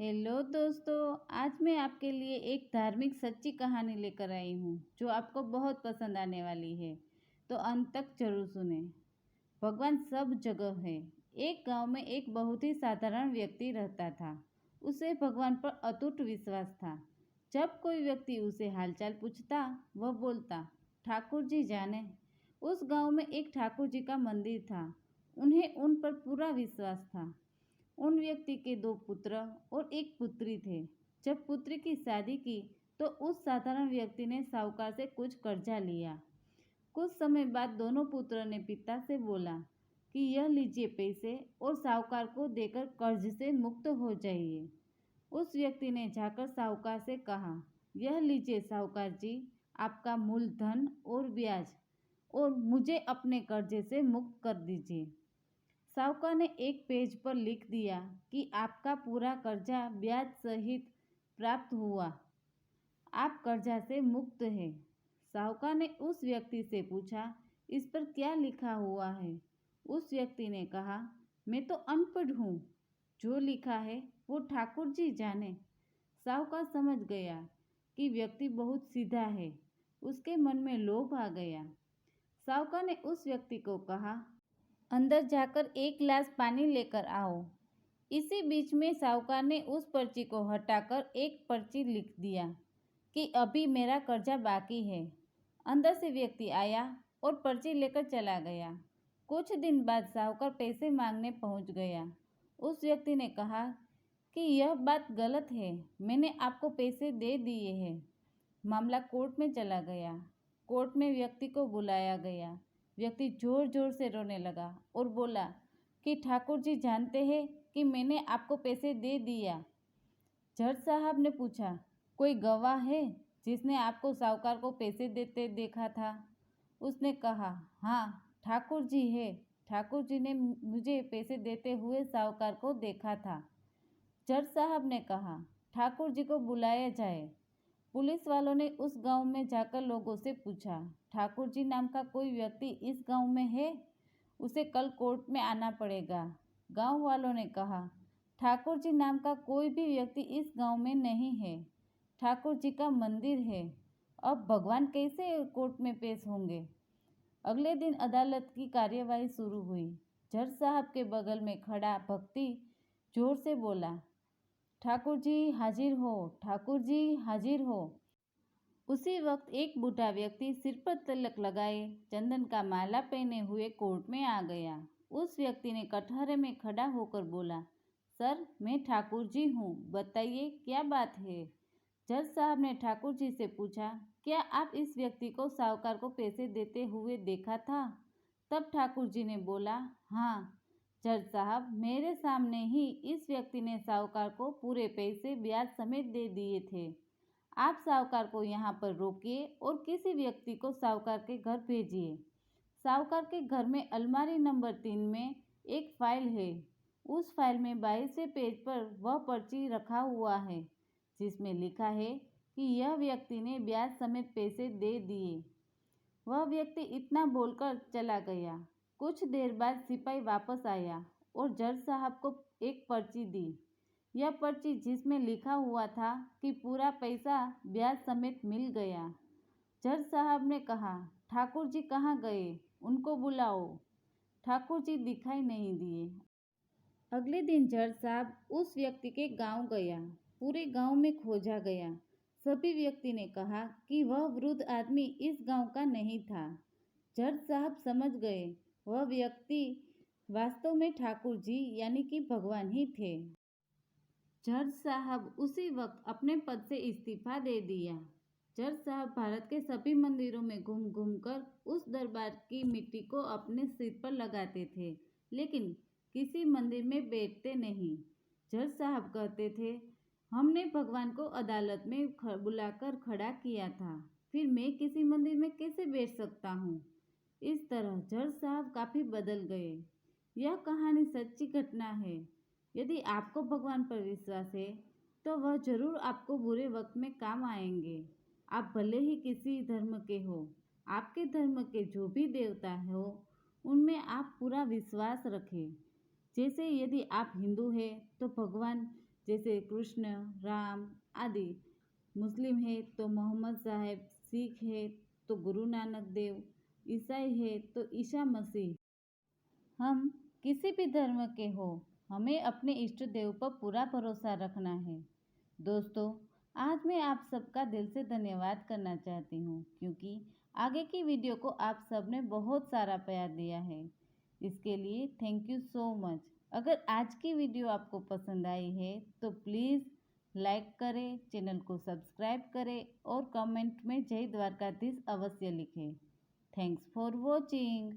Hello दोस्तों, आज मैं आपके लिए एक धार्मिक सच्ची कहानी लेकर आई हूँ जो आपको बहुत पसंद आने वाली है। तो अंत तक जरूर सुने। भगवान सब जगह है। एक गांव में एक बहुत ही साधारण व्यक्ति रहता था। उसे भगवान पर अटूट विश्वास था। जब कोई व्यक्ति उसे हालचाल पूछता, वह बोलता, ठाकुर जी जाने। उस गांव में एक ठाकुर जी का मंदिर था। उन्हें उन पर पूरा विश्वास था। उन व्यक्ति के दो पुत्र और एक पुत्री थे। जब पुत्री की शादी की तो उस साधारण व्यक्ति ने साहूकार से कुछ कर्जा लिया। कुछ समय बाद दोनों पुत्रों ने पिता से बोला कि यह लीजिए पैसे और साहूकार को देकर कर्ज से मुक्त हो जाइए। उस व्यक्ति ने जाकर साहूकार से कहा, यह लीजिए साहूकार जी, आपका मूलधन और ब्याज, और मुझे अपने कर्जे से मुक्त कर दीजिए। साहूकार ने एक पेज पर लिख दिया कि आपका पूरा कर्जा ब्याज सहित प्राप्त हुआ, आप कर्जा से मुक्त हैं। साहूकार ने उस व्यक्ति से पूछा, इस पर क्या लिखा हुआ है? उस व्यक्ति ने कहा, मैं तो अनपढ़ हूँ, जो लिखा है वो ठाकुर जी जाने। साहूकार समझ गया कि व्यक्ति बहुत सीधा है। उसके मन में लोभ आ गया। साहूकार ने उस व्यक्ति को कहा, अंदर जाकर एक गिलास पानी लेकर आओ। इसी बीच में साहूकार ने उस पर्ची को हटाकर एक पर्ची लिख दिया कि अभी मेरा कर्जा बाकी है। अंदर से व्यक्ति आया और पर्ची लेकर चला गया। कुछ दिन बाद साहूकार पैसे मांगने पहुंच गया। उस व्यक्ति ने कहा कि यह बात गलत है, मैंने आपको पैसे दे दिए हैं। मामला कोर्ट में चला गया। कोर्ट में व्यक्ति को बुलाया गया। व्यक्ति जोर जोर से रोने लगा और बोला कि ठाकुर जी जानते हैं कि मैंने आपको पैसे दे दिया। जज साहब ने पूछा, कोई गवाह है जिसने आपको साहूकार को पैसे देते देखा था? उसने कहा, हाँ, ठाकुर जी है। ठाकुर जी ने मुझे पैसे देते हुए साहूकार को देखा था। जज साहब ने कहा, ठाकुर जी को बुलाया जाए। पुलिस वालों ने उस गांव में जाकर लोगों से पूछा, ठाकुर जी नाम का कोई व्यक्ति इस गांव में है? उसे कल कोर्ट में आना पड़ेगा। गांव वालों ने कहा, ठाकुर जी नाम का कोई भी व्यक्ति इस गांव में नहीं है। ठाकुर जी का मंदिर है। अब भगवान कैसे कोर्ट में पेश होंगे? अगले दिन अदालत की कार्यवाही शुरू हुई। जज साहब के बगल में खड़ा भक्ति जोर से बोला, ठाकुर जी हाजिर हो, ठाकुर जी हाजिर हो। उसी वक्त एक बूढ़ा व्यक्ति सिर पर तिलक लगाए, चंदन का माला पहने हुए कोर्ट में आ गया। उस व्यक्ति ने कटहरे में खड़ा होकर बोला, सर, मैं ठाकुर जी हूँ, बताइए क्या बात है? जज साहब ने ठाकुर जी से पूछा, क्या आप इस व्यक्ति को साहूकार को पैसे देते हुए देखा था? तब ठाकुर जी ने बोला, हाँ जज साहब, मेरे सामने ही इस व्यक्ति ने साहूकार को पूरे पैसे ब्याज समेत दे दिए थे। आप साहूकार को यहाँ पर रोकिए और किसी व्यक्ति को साहूकार के घर भेजिए। साहूकार के घर में अलमारी नंबर 3 में एक फाइल है। उस फाइल में 22वें पेज पर वह पर्ची रखा हुआ है जिसमें लिखा है कि यह व्यक्ति ने ब्याज समेत पैसे दे दिए। वह व्यक्ति इतना बोलकर चला गया। कुछ देर बाद सिपाही वापस आया और जज साहब को एक पर्ची दी। यह पर्ची जिसमें लिखा हुआ था कि पूरा पैसा ब्याज समेत मिल गया। जज साहब ने कहा, ठाकुर जी कहाँ गए? उनको बुलाओ। ठाकुर जी दिखाई नहीं दिए। अगले दिन जज साहब उस व्यक्ति के गांव गया। पूरे गांव में खोजा गया। सभी व्यक्ति ने कहा कि वह वृद्ध आदमी इस गांव का नहीं था। जज साहब समझ गए वह व्यक्ति वास्तव में ठाकुर जी यानी कि भगवान ही थे। जज साहब उसी वक्त अपने पद से इस्तीफा दे दिया। जज साहब भारत के सभी मंदिरों में घूम घूम कर उस दरबार की मिट्टी को अपने सिर पर लगाते थे, लेकिन किसी मंदिर में बैठते नहीं। जज साहब कहते थे, हमने भगवान को अदालत में बुलाकर खड़ा किया था, फिर मैं किसी मंदिर में कैसे बैठ सकता हूँ? इस तरह जज साहब काफ़ी बदल गए। यह कहानी सच्ची घटना है। यदि आपको भगवान पर विश्वास है तो वह जरूर आपको बुरे वक्त में काम आएंगे। आप भले ही किसी धर्म के हो, आपके धर्म के जो भी देवता हो उनमें आप पूरा विश्वास रखें। जैसे यदि आप हिंदू हैं तो भगवान जैसे कृष्ण, राम आदि। मुस्लिम है तो मोहम्मद साहब, सिख है तो गुरु नानक देव, ईसाई है तो ईसा मसीह। हम किसी भी धर्म के हो, हमें अपने इष्ट देव पर पूरा भरोसा रखना है। दोस्तों, आज मैं आप सबका दिल से धन्यवाद करना चाहती हूँ, क्योंकि आगे की वीडियो को आप सबने बहुत सारा प्यार दिया है। इसके लिए थैंक यू सो मच। अगर आज की वीडियो आपको पसंद आई है तो प्लीज़ लाइक करें, चैनल को सब्सक्राइब करें और कमेंट में जय द्वारकाधीश अवश्य लिखें। Thanks for watching.